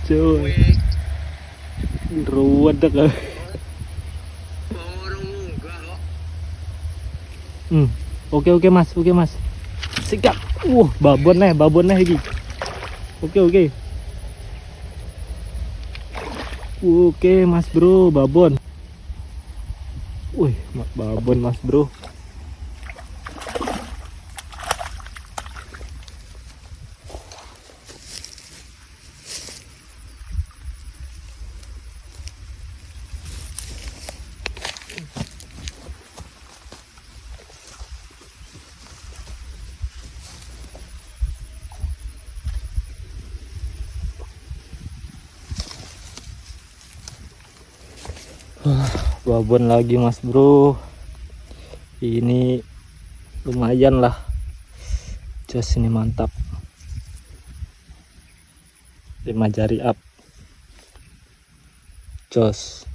Cuy, ruwet dah kau. Oke mas, sikat. Babon nih ini. Oke. Oke mas bro, babon. Wih, babon mas bro. Babon lagi mas bro. Ini lumayan lah. Jos ini mantap. 5 jari up. Jos.